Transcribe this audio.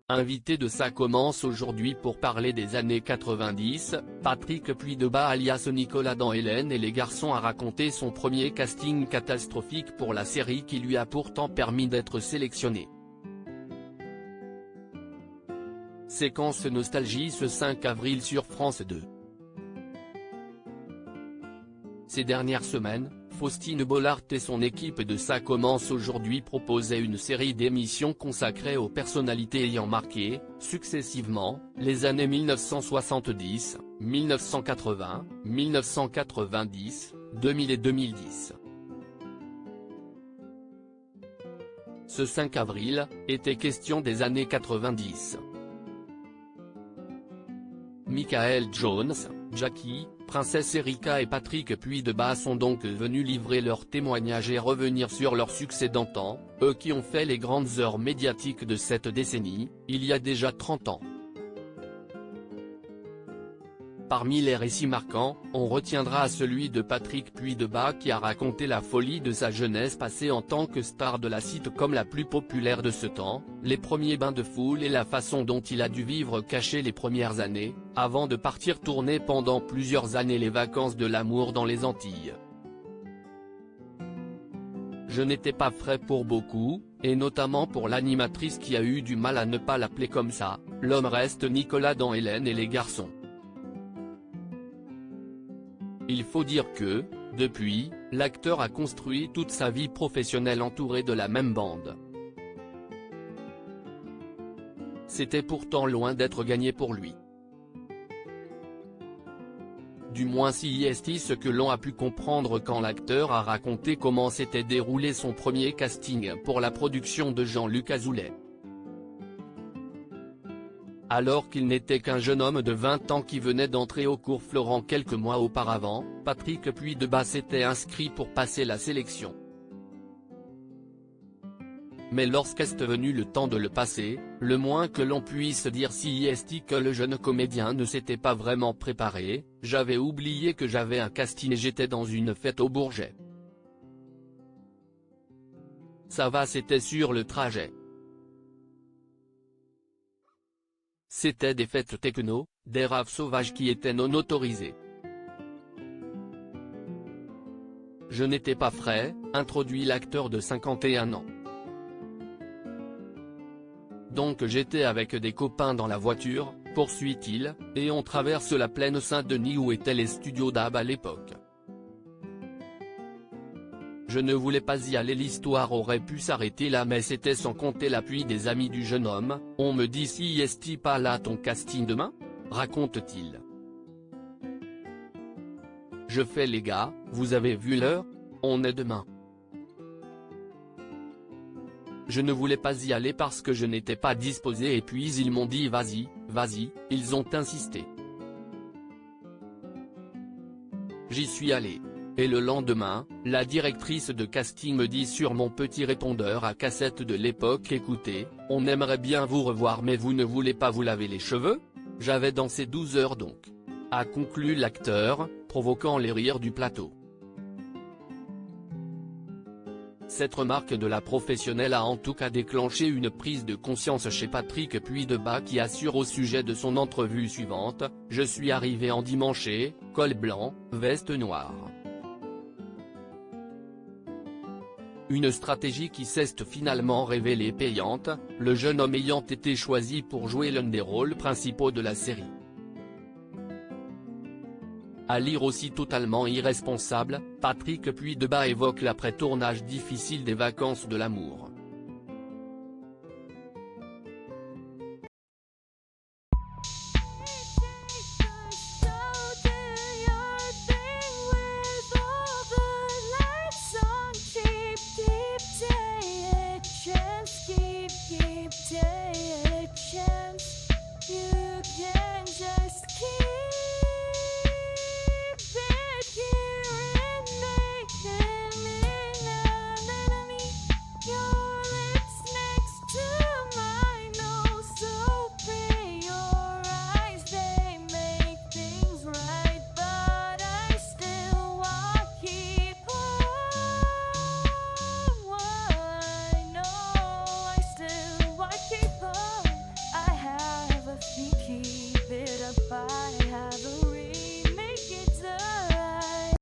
invité de Ça commence aujourd'hui pour parler des années 90, Patrick Puydebas alias Nicolas dans Hélène et les garçons a raconté son premier casting catastrophique pour la série qui lui a pourtant permis d'être sélectionné. Séquence nostalgie ce 5 avril sur France 2. Ces dernières semaines, Faustine Bollard et son équipe de Ça commence aujourd'hui proposaient une série d'émissions consacrées aux personnalités ayant marqué, successivement, les années 1970, 1980, 1990, 2000 et 2010. Ce 5 avril, était question des années 90. Michael Jones, Jackie, Princesse Erika et Patrick Puydebas sont donc venus livrer leurs témoignages et revenir sur leur succès d'antan, eux qui ont fait les grandes heures médiatiques de cette décennie, il y a déjà 30 ans. Parmi les récits marquants, on retiendra celui de Patrick Puydebas qui a raconté la folie de sa jeunesse passée en tant que star de la sitcom la plus populaire de ce temps, les premiers bains de foule et la façon dont il a dû vivre caché les premières années, avant de partir tourner pendant plusieurs années les vacances de l'amour dans les Antilles. Je n'étais pas frais pour beaucoup, et notamment pour l'animatrice qui a eu du mal à ne pas l'appeler comme ça, l'homme reste Nicolas dans Hélène et les garçons. Il faut dire que, depuis, l'acteur a construit toute sa vie professionnelle entouré de la même bande. C'était pourtant loin d'être gagné pour lui. Du moins si est ce que l'on a pu comprendre quand l'acteur a raconté comment s'était déroulé son premier casting pour la production de Jean-Luc Azoulay. Alors qu'il n'était qu'un jeune homme de 20 ans qui venait d'entrer au cours Florent quelques mois auparavant, Patrick Puydebas s'était inscrit pour passer la sélection. Mais lorsqu'est venu le temps de le passer, le moins que l'on puisse dire si est que le jeune comédien ne s'était pas vraiment préparé, j'avais oublié que j'avais un casting et j'étais dans une fête au Bourget. Ça va, c'était sur le trajet. C'était des fêtes techno, des raves sauvages qui étaient non autorisées. Je n'étais pas frais, introduit l'acteur de 51 ans. Donc j'étais avec des copains dans la voiture, poursuit-il, et on traverse la plaine Saint-Denis où étaient les studios d'Ab à l'époque. Je ne voulais pas y aller, l'histoire aurait pu s'arrêter là mais c'était sans compter l'appui des amis du jeune homme, on me dit si est pas là ton casting demain ? Raconte-t-il. Je fais les gars, vous avez vu l'heure ? On est demain. Je ne voulais pas y aller parce que je n'étais pas disposé et puis ils m'ont dit vas-y, vas-y, ils ont insisté. J'y suis allé. Et le lendemain, la directrice de casting me dit sur mon petit répondeur à cassette de l'époque écoutez, on aimerait bien vous revoir mais vous ne voulez pas vous laver les cheveux ? J'avais dansé 12 heures donc. A conclu l'acteur, provoquant les rires du plateau. Cette remarque de la professionnelle a en tout cas déclenché une prise de conscience chez Patrick Puydebas qui assure au sujet de son entrevue suivante, je suis arrivé en dimanche, col blanc, veste noire. Une stratégie qui s'est finalement révélée payante, le jeune homme ayant été choisi pour jouer l'un des rôles principaux de la série. À lire aussi totalement irresponsable, Patrick Puydebas évoque l'après-tournage difficile des vacances de l'amour.